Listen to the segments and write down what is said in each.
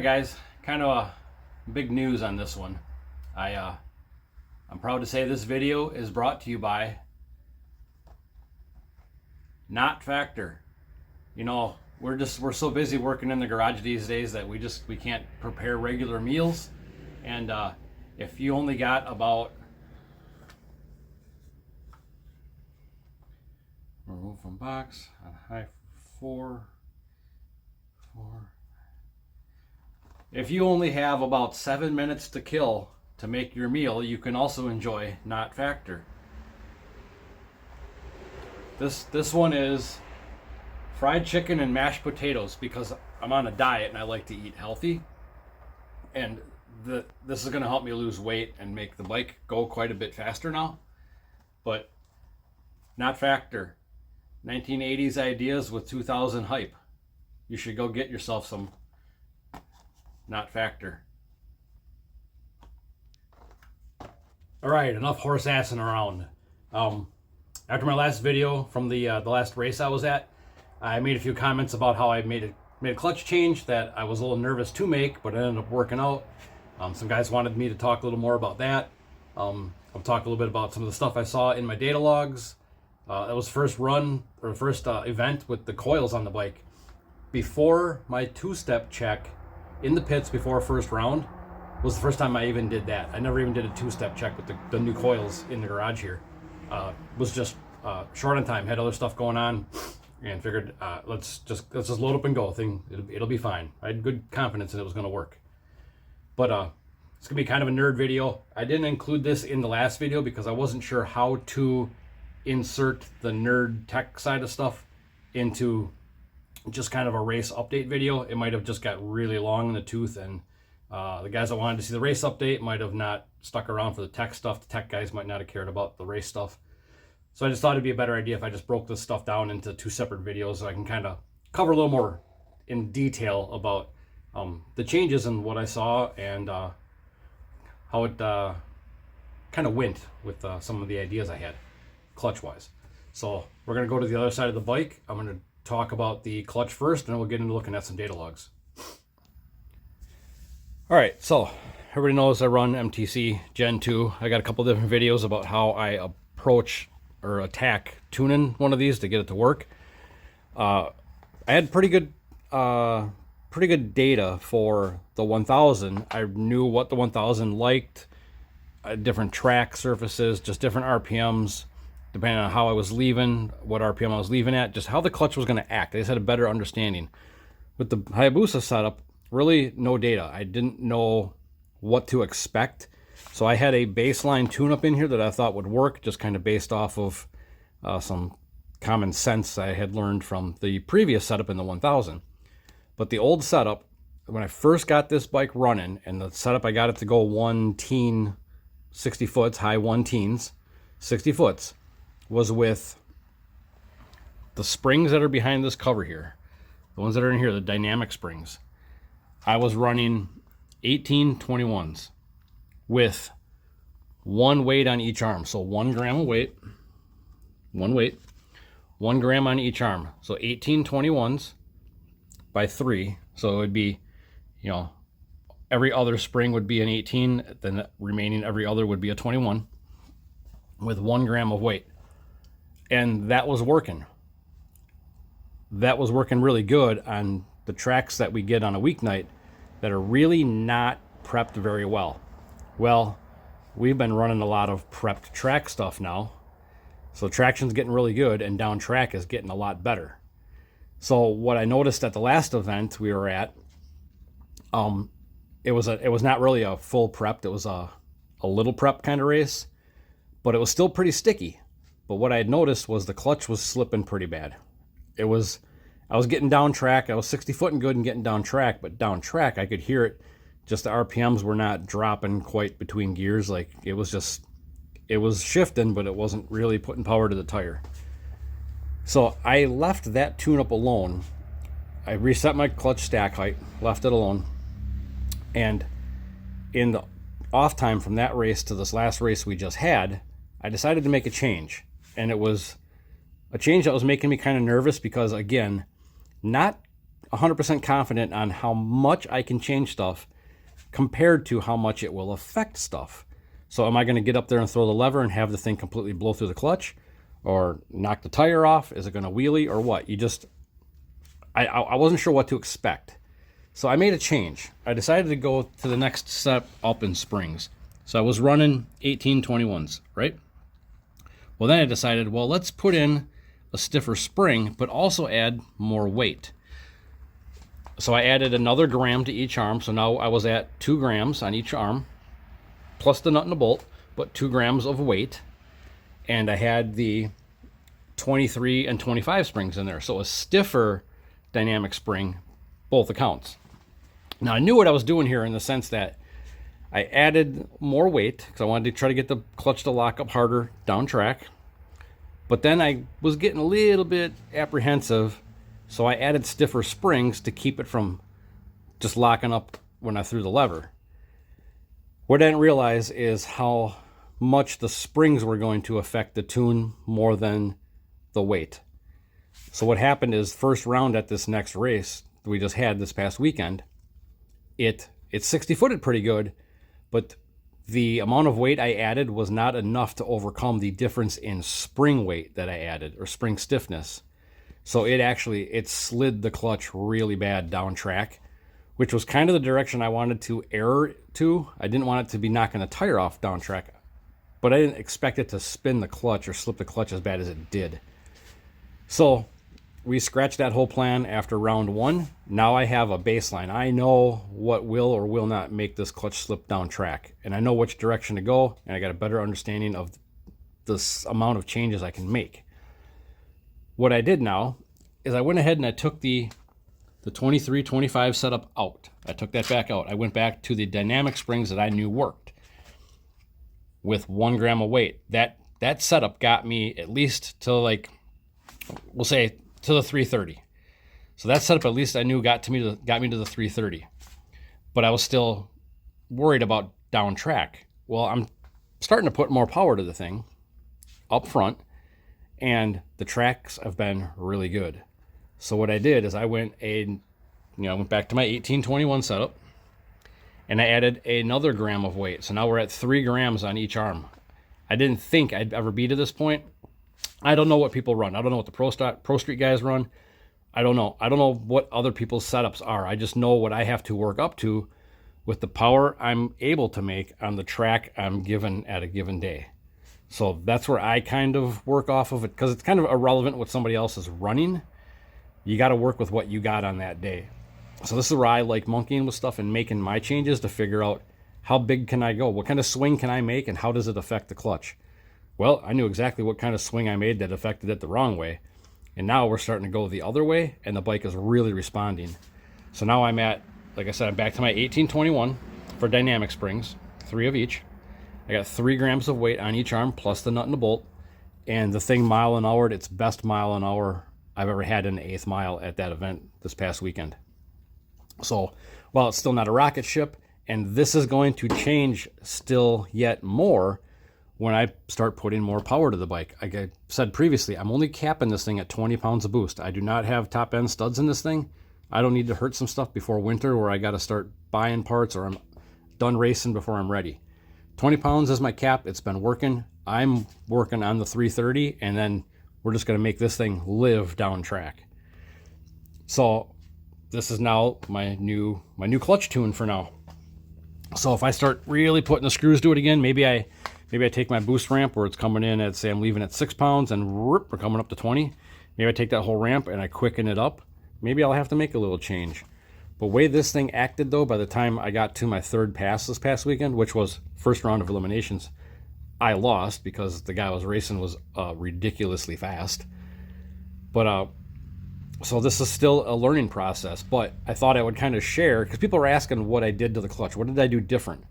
Alright guys, kind of big news on this one. I'm proud to say this video is brought to you by Not Factor. You know, we're so busy working in the garage these days that we can't prepare regular meals. And if you only got about, remove from box on high 4. If you only have about 7 minutes to kill to make your meal, you can also enjoy Not Factor. This one is fried chicken and mashed potatoes because I'm on a diet and I like to eat healthy. And this is going to help me lose weight and make the bike go quite a bit faster now. But Not Factor, 1980s ideas with 2000 hype. You should go get yourself some Not Factor. All right, enough horse assing around. After my last video from the last race I was at, I made a few comments about how I made a clutch change that I was a little nervous to make, but it ended up working out. Some guys wanted me to talk a little more about that. I'll talk a little bit about some of the stuff I saw in my data logs. That was first event with the coils on the bike. Before my two-step check in the pits before first round was the first time I even did that. I never even did a two-step check with the new coils in the garage here. Was just short on time, had other stuff going on, and figured let's just load up and go. It'll be fine. I had good confidence that it was going to work. But it's gonna be kind of a nerd video. I didn't include this in the last video because I wasn't sure how to insert the nerd tech side of stuff into just kind of a race update video. It might have just got really long in the tooth, and the guys that wanted to see the race update might have not stuck around for the tech stuff. The tech guys might not have cared about the race stuff. So I just thought it'd be a better idea if I just broke this stuff down into two separate videos so I can kind of cover a little more in detail about the changes and what I saw and how it kind of went with some of the ideas I had clutch wise. So we're going to go to the other side of the bike. I'm going to talk about the clutch first, and then we'll get into looking at some data logs. All right, so everybody knows I run MTC Gen 2. I got a couple different videos about how I approach or attack tuning one of these to get it to work. I had pretty good data for the 1000. I knew what the 1000 liked, different track surfaces, just different RPMs, depending on how I was leaving, what RPM I was leaving at, just how the clutch was going to act. I just had a better understanding. With the Hayabusa setup, really no data. I didn't know what to expect. So I had a baseline tune-up in here that I thought would work, just kind of based off of some common sense I had learned from the previous setup in the 1000. But the old setup, when I first got this bike running, and the setup I got it to go 1-teen 60 foots, high 1-teens, 60 foots, was with the springs that are behind this cover here, the ones that are in here, the dynamic springs. I was running 1821s with 1 weight on each arm. So 1 gram of weight, 1 gram on each arm. So 1821s by 3. So it would be, you know, every other spring would be an 18, then the remaining every other would be a 21 with 1 gram of weight. And that was working. That was working really good on the tracks that we get on a weeknight that are really not prepped very well. Well, we've been running a lot of prepped track stuff now. So traction's getting really good and down track is getting a lot better. So what I noticed at the last event we were at, it was not really a full prepped, it was a little prep kind of race, but it was still pretty sticky. But what I had noticed was the clutch was slipping pretty bad. I was getting down track. I was 60 footing good and getting down track, but down track I could hear it. Just the RPMs were not dropping quite between gears. Like it was shifting, but it wasn't really putting power to the tire. So I left that tune-up alone. I reset my clutch stack height, left it alone. And in the off time from that race to this last race we just had, I decided to make a change. And it was a change that was making me kind of nervous because, again, not 100% confident on how much I can change stuff compared to how much it will affect stuff. So am I going to get up there and throw the lever and have the thing completely blow through the clutch or knock the tire off? Is it going to wheelie or what? I wasn't sure what to expect. So I made a change. I decided to go to the next step up in springs. So I was running 1821s, right? Well, then I decided, well, let's put in a stiffer spring, but also add more weight. So I added another gram to each arm. So now I was at 2 grams on each arm, plus the nut and the bolt, but 2 grams of weight. And I had the 23 and 25 springs in there. So a stiffer dynamic spring, both accounts. Now I knew what I was doing here in the sense that I added more weight because I wanted to try to get the clutch to lock up harder down track. But then I was getting a little bit apprehensive, so I added stiffer springs to keep it from just locking up when I threw the lever. What I didn't realize is how much the springs were going to affect the tune more than the weight. So what happened is, first round at this next race we just had this past weekend, it 60-footed pretty good, but the amount of weight I added was not enough to overcome the difference in spring weight that I added, or spring stiffness. So it slid the clutch really bad down track, which was kind of the direction I wanted to err to. I didn't want it to be knocking the tire off down track, but I didn't expect it to spin the clutch or slip the clutch as bad as it did. So we scratched that whole plan after round 1. Now I have a baseline. I know what will or will not make this clutch slip down track, and I know which direction to go, and I got a better understanding of this amount of changes I can make. What I did now is I went ahead and I took the 23-25 setup out. I took that back out. I went back to the dynamic springs that I knew worked with 1 gram of weight. That setup got me at least to, like, we'll say, to the 330. So that setup at least I knew got me to the 330. But I was still worried about down track. Well, I'm starting to put more power to the thing up front, and the tracks have been really good. So what I did is I went back to my 1821 setup, and I added another gram of weight. So now we're at 3 grams on each arm. I didn't think I'd ever be to this point. I don't know what people run. I don't know what the Pro Street guys run. I don't know. I don't know what other people's setups are. I just know what I have to work up to with the power I'm able to make on the track I'm given at a given day. So that's where I kind of work off of it, because it's kind of irrelevant what somebody else is running. You got to work with what you got on that day. So this is where I like monkeying with stuff and making my changes to figure out how big can I go? What kind of swing can I make, and how does it affect the clutch? Well, I knew exactly what kind of swing I made that affected it the wrong way. And now we're starting to go the other way, and the bike is really responding. So now I'm at, like I said, I'm back to my 1821 for dynamic springs, 3 of each. I got 3 grams of weight on each arm, plus the nut and the bolt. And the thing mile an hour, its best mile an hour I've ever had in the 8th mile at that event this past weekend. So while it's still not a rocket ship, and this is going to change still yet more when I start putting more power to the bike. Like I said previously, I'm only capping this thing at 20 pounds of boost. I do not have top end studs in this thing. I don't need to hurt some stuff before winter where I got to start buying parts, or I'm done racing before I'm ready. 20 pounds is my cap. It's been working. I'm working on the 330, and then we're just going to make this thing live down track. So this is now my new clutch tune for now. So if I start really putting the screws to it again, maybe I take my boost ramp where it's coming in at, say I'm leaving at 6 pounds and we're coming up to 20. Maybe I take that whole ramp and I quicken it up. Maybe I'll have to make a little change. But the way this thing acted though, by the time I got to my 3rd pass this past weekend, which was first round of eliminations, I lost because the guy I was racing was ridiculously fast. But so this is still a learning process, but I thought I would kind of share, because people were asking what I did to the clutch. What did I do different?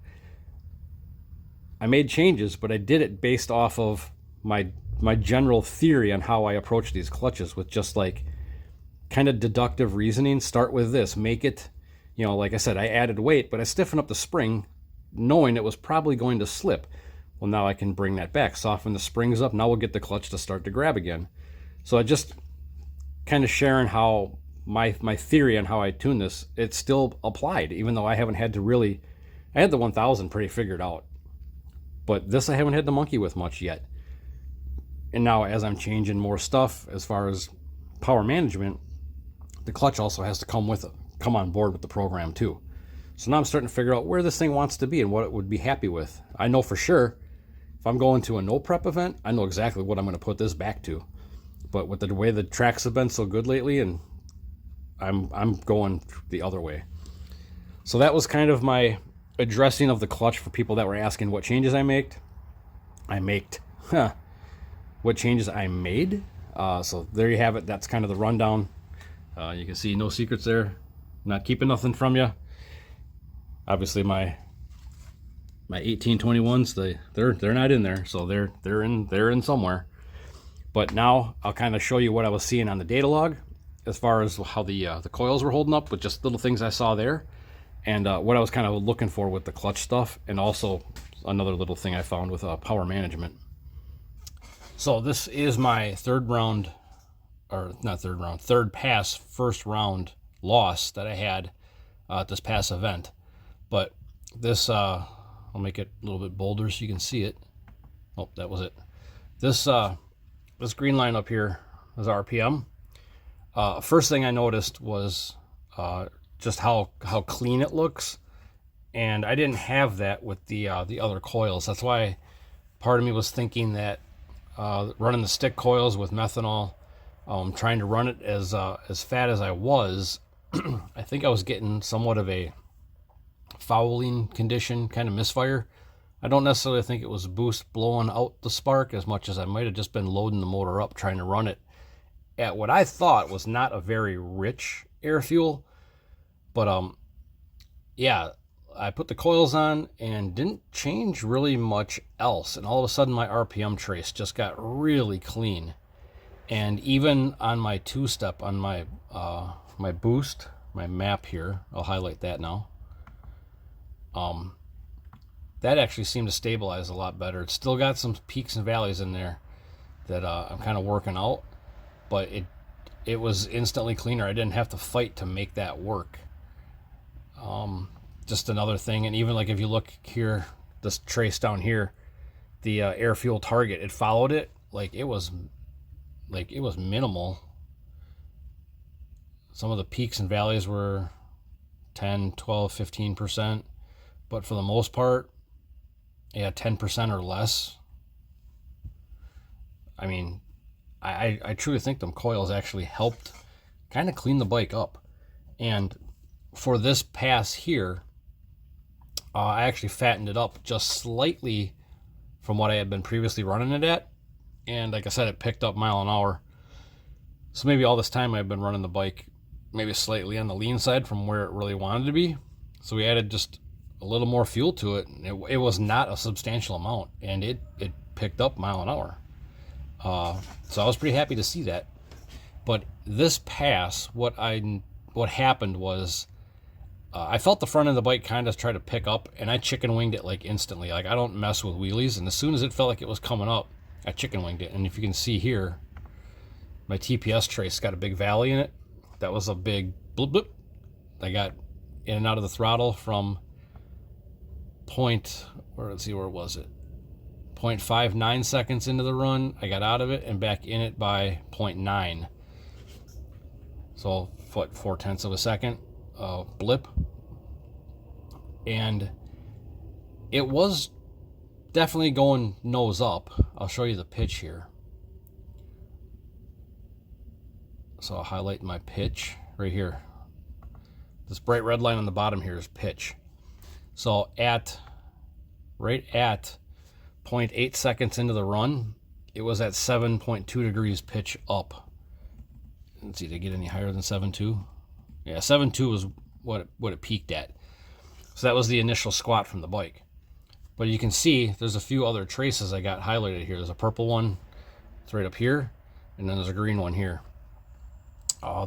I made changes, but I did it based off of my general theory on how I approach these clutches, with just like kind of deductive reasoning. Start with this, make it, like I said, I added weight, but I stiffened up the spring knowing it was probably going to slip. Well, now I can bring that back, soften the springs up. Now we'll get the clutch to start to grab again. So I just kind of sharing how my theory on how I tune this, it's still applied, even though I haven't had to really. I had the 1000 pretty figured out, but this I haven't had to monkey with much yet. And now as I'm changing more stuff as far as power management, the clutch also has to come on board with the program too. So now I'm starting to figure out where this thing wants to be and what it would be happy with. I know for sure if I'm going to a no prep event, I know exactly what I'm going to put this back to. But with the way the tracks have been so good lately, and I'm going the other way. So that was kind of my addressing of the clutch for people that were asking what changes I made. What changes I made. So there you have it. That's kind of the rundown. You can see no secrets there. Not keeping nothing from you. Obviously my 1821s, they're not in there, so they're in somewhere. But now I'll kind of show you what I was seeing on the data log as far as how the coils were holding up with just little things I saw there, and what I was kind of looking for with the clutch stuff, and also another little thing I found with power management. So this is my third pass, first round loss that I had at this past event. But this, I'll make it a little bit bolder so you can see it. Oh, that was it. This green line up here is RPM. First thing I noticed was just how clean it looks, and I didn't have that with the other coils. That's why part of me was thinking that running the stick coils with methanol, trying to run it as fat as I was, I think I was getting somewhat of a fouling condition, kind of misfire. I don't necessarily think it was boost blowing out the spark as much as I might have just been loading the motor up trying to run it at what I thought was not a very rich air fuel. But yeah, I put the coils on and didn't change really much else, and all of a sudden my RPM trace just got really clean. And even on my two-step, on my my boost, my map here, I'll highlight that now. That actually seemed to stabilize a lot better. It's still got some peaks and valleys in there that I'm kind of working out, but it was instantly cleaner. I didn't have to fight to make that work. Just another thing, and even like if you look here, this trace down here, the air fuel target, it followed it like it was minimal. Some of the peaks and valleys were 10, 12, 15%, but for the most part, yeah, 10% or less. I mean, I truly think them coils actually helped kind of clean the bike up. And for this pass here, I actually fattened it up just slightly from what I had been previously running it at. And like I said, it picked up mile an hour. So maybe all this time I've been running the bike maybe slightly on the lean side from where it really wanted to be. So we added just a little more fuel to it. It was not a substantial amount, and it picked up mile an hour. So I was pretty happy to see that. But this pass, what happened was I felt the front of the bike kind of try to pick up, and I chicken winged it like instantly. Like I don't mess with wheelies, and as soon as it felt like it was coming up, I chicken winged it. And if you can see here, my TPS trace got a big valley in it. That was a big blip blip. I got in and out of the throttle from let's see, where was it? 0.59 seconds into the run, I got out of it and back in it by 0.9. So, 0.4 of a second blip. And it was definitely going nose up. I'll show you the pitch here. So I'll highlight my pitch right here. This bright red line on the bottom here is pitch. So right at 0.8 seconds into the run, it was at 7.2 degrees pitch up. Let's see, did it get any higher than 7.2? Yeah, 7.2 was what it peaked at. So that was the initial squat from the bike. But you can see there's a few other traces I got highlighted here. There's a purple one, it's right up here, and then there's a green one here.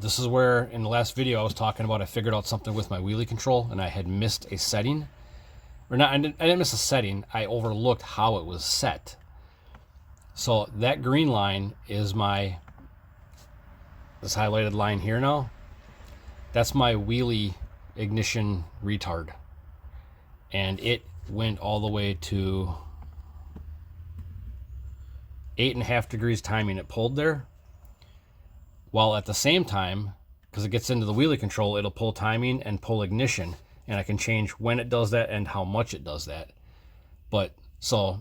This is where in the last video I was talking about I figured out something with my wheelie control, and I had missed a setting. Or not, I didn't miss a setting. I overlooked how it was set. So that green line is this highlighted line here now. That's my Wheelie ignition retard. And it went all the way to 8.5 degrees timing. It pulled there. While at the same time, because it gets into the Wheelie control, it'll pull timing and pull ignition. And I can change when it does that and how much it does that. But so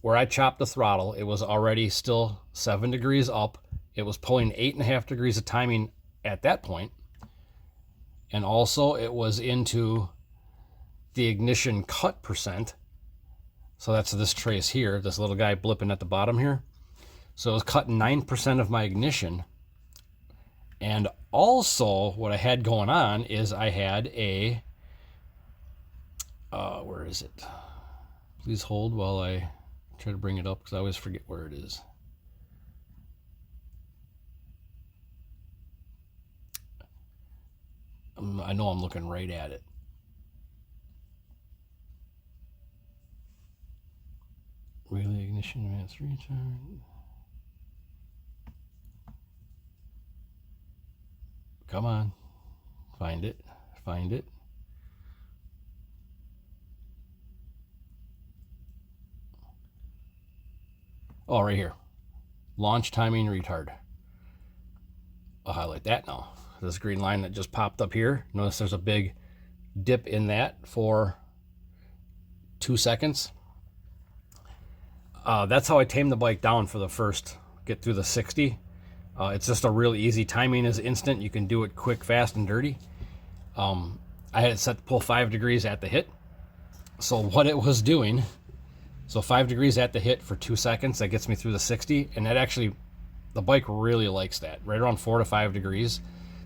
where I chopped the throttle, it was already still 7 degrees up. It was pulling 8.5 degrees of timing at that point. And also it was into the ignition cut percent. So that's this trace here, this little guy blipping at the bottom here. So it was cutting 9% of my ignition. And also what I had going on is I had a, where is it? Please hold while I try to bring it up, because I always forget where it is. I know I'm looking right at it. Wheelie ignition advanced retard. Come on. Find it. Find it. Oh, right here. Launch timing retard. I'll highlight that now. This green line that just popped up here. Notice there's a big dip in that for 2 seconds. That's how I tame the bike down for the first, get through the 60. It's just a really easy. Timing is instant. You can do it quick, fast, and dirty. I had it set to pull 5 degrees at the hit. So what it was doing, so 5 degrees at the hit for 2 seconds, that gets me through the 60. And that actually, the bike really likes that. Right around 4 to 5 degrees,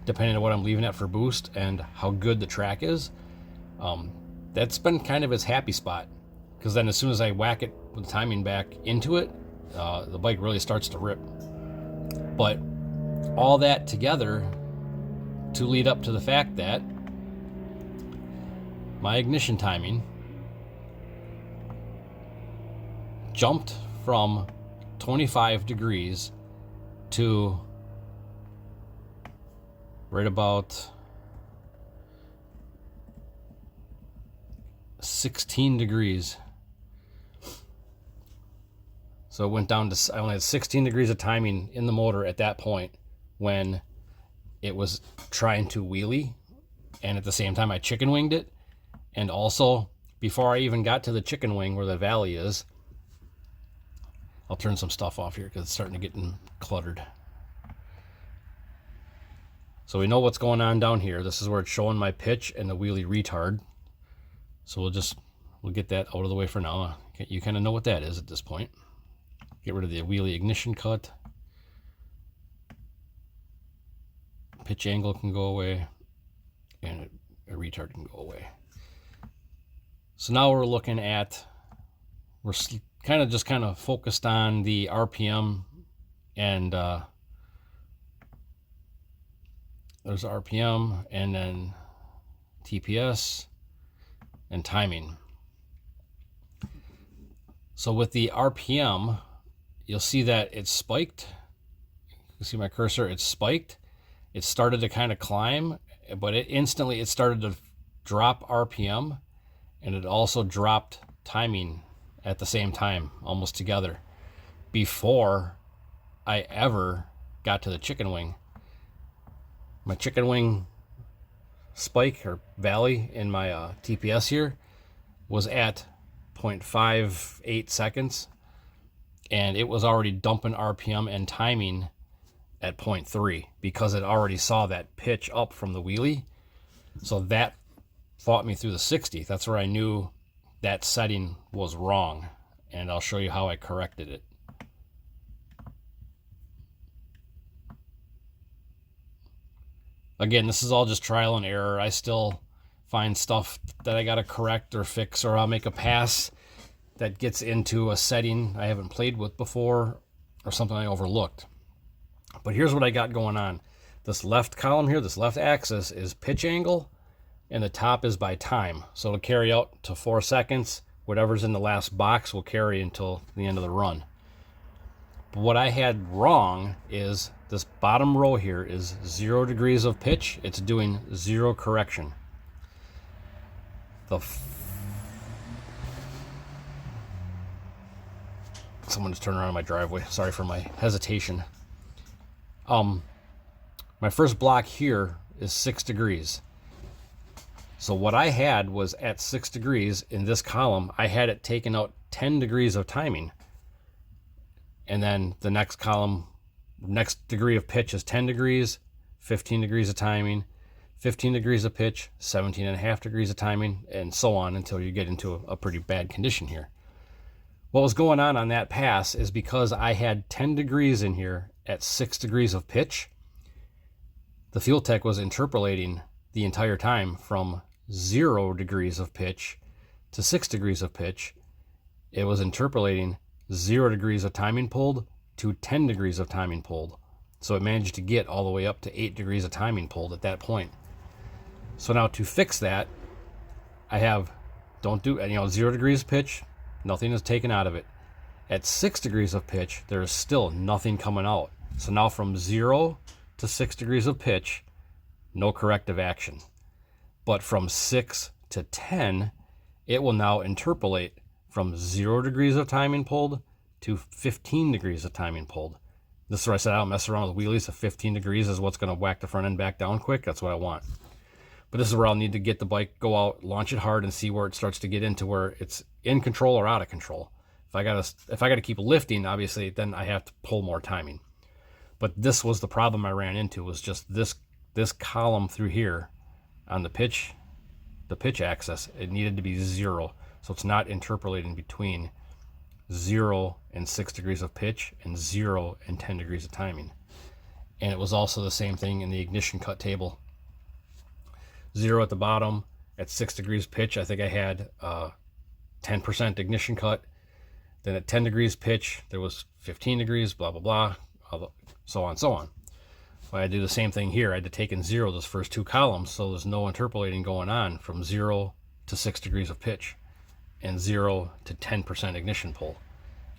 depending on what I'm leaving it for boost and how good the track is. That's been kind of its happy spot. Because then as soon as I whack it with the timing back into it, the bike really starts to rip. But all that together to lead up to the fact that my ignition timing jumped from 25 degrees to right about 16 degrees. So it went down to, I only had 16 degrees of timing in the motor at that point when it was trying to wheelie. And at the same time, I chicken winged it. And also, before I even got to the chicken wing where the valley is, I'll turn some stuff off here because it's starting to get cluttered. So we know what's going on down here. This is where it's showing my pitch and the wheelie retard. So we'll get that out of the way for now. You kind of know what that is at this point. Get rid of the wheelie ignition cut. Pitch angle can go away, and a retard can go away. So now we're looking at, we're kind of focused on the RPM, and there's RPM, and then TPS, and timing. So with the RPM, you'll see that it's spiked. You see my cursor, it's spiked. It started to kind of climb, but it instantly started to drop RPM, and it also dropped timing at the same time, almost together, before I ever got to the chicken wing. My chicken wing spike or valley in my TPS here was at 0.58 seconds, and it was already dumping RPM and timing at 0.3 because it already saw that pitch up from the wheelie. So that fought me through the 60. That's where I knew that setting was wrong, and I'll show you how I corrected it. Again, this is all just trial and error. I still find stuff that I got to correct or fix, or I'll make a pass that gets into a setting I haven't played with before or something I overlooked. But here's what I got going on. This left column here, this left axis is pitch angle, and the top is by time. So it'll carry out to 4 seconds. Whatever's in the last box will carry until the end of the run. But what I had wrong is this bottom row here is 0 degrees of pitch. It's doing 0 correction. Someone just turned around in my driveway. Sorry for my hesitation. My first block here is 6 degrees. So what I had was at 6 degrees in this column, I had it taken out 10 degrees of timing. And then the next column, next degree of pitch is 10 degrees, 15 degrees of timing, 15 degrees of pitch, 17.5 degrees of timing, and so on until you get into a pretty bad condition here. What was going on that pass is because I had 10 degrees in here at 6 degrees of pitch, the fuel tech was interpolating the entire time from 0 degrees of pitch to 6 degrees of pitch. It was interpolating 0 degrees of timing pulled to 10 degrees of timing pulled. So it managed to get all the way up to 8 degrees of timing pulled at that point. So now to fix that, I have, 0 degrees pitch, nothing is taken out of it. At 6 degrees of pitch, there is still nothing coming out. So now from 0 to 6 degrees of pitch, no corrective action. But from 6 to 10, it will now interpolate from 0 degrees of timing pulled to 15 degrees of timing pulled. This is where I said I don't mess around with wheelies. So 15 degrees is what's going to whack the front end back down quick. That's what I want. But this is where I'll need to get the bike, go out, launch it hard, and see where it starts to get into where it's in control or out of control. If I gotta keep lifting, obviously, then I have to pull more timing. But this was the problem I ran into, was just this column through here on the pitch axis. It needed to be 0, so it's not interpolating between 0 and 6 degrees of pitch and 0 and 10 degrees of timing. And it was also the same thing in the ignition cut table. 0 at the bottom at 6 degrees pitch. I think I had 10% ignition cut. Then at 10 degrees pitch, there was 15 degrees, blah, blah, blah, so on, so on. Well, I do the same thing here. I had to take in 0 those first 2 columns, so there's no interpolating going on from 0 to 6 degrees of pitch and 0 to 10% ignition pull.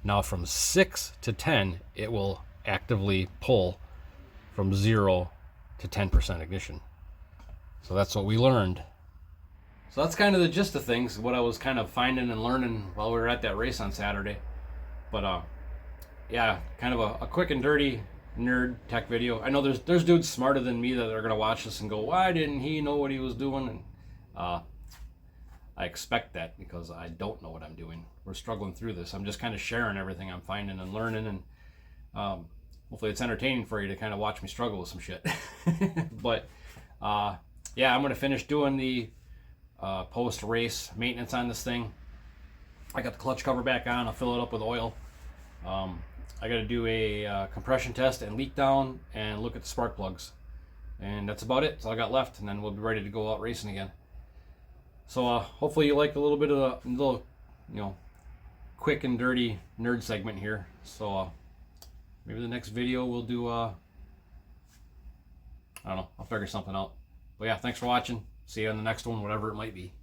Now from 6 to 10, it will actively pull from 0 to 10% ignition. So that's what we learned. So that's kind of the gist of things, what I was kind of finding and learning while we were at that race on Saturday. But yeah, kind of a quick and dirty nerd tech video. I know there's dudes smarter than me that are going to watch this and go, why didn't he know what he was doing? And I expect that because I don't know what I'm doing. We're struggling through this. I'm just kind of sharing everything I'm finding and learning, and hopefully it's entertaining for you to kind of watch me struggle with some shit. But yeah, I'm going to finish doing the post-race maintenance on this thing. I got the clutch cover back on. I'll fill it up with oil. I got to do a compression test and leak down and look at the spark plugs. And that's about it. That's all I got left, and then we'll be ready to go out racing again. So hopefully you liked a little bit of the little, quick and dirty nerd segment here. So maybe the next video we'll do, I don't know, I'll figure something out. But yeah, thanks for watching. See you on the next one, whatever it might be.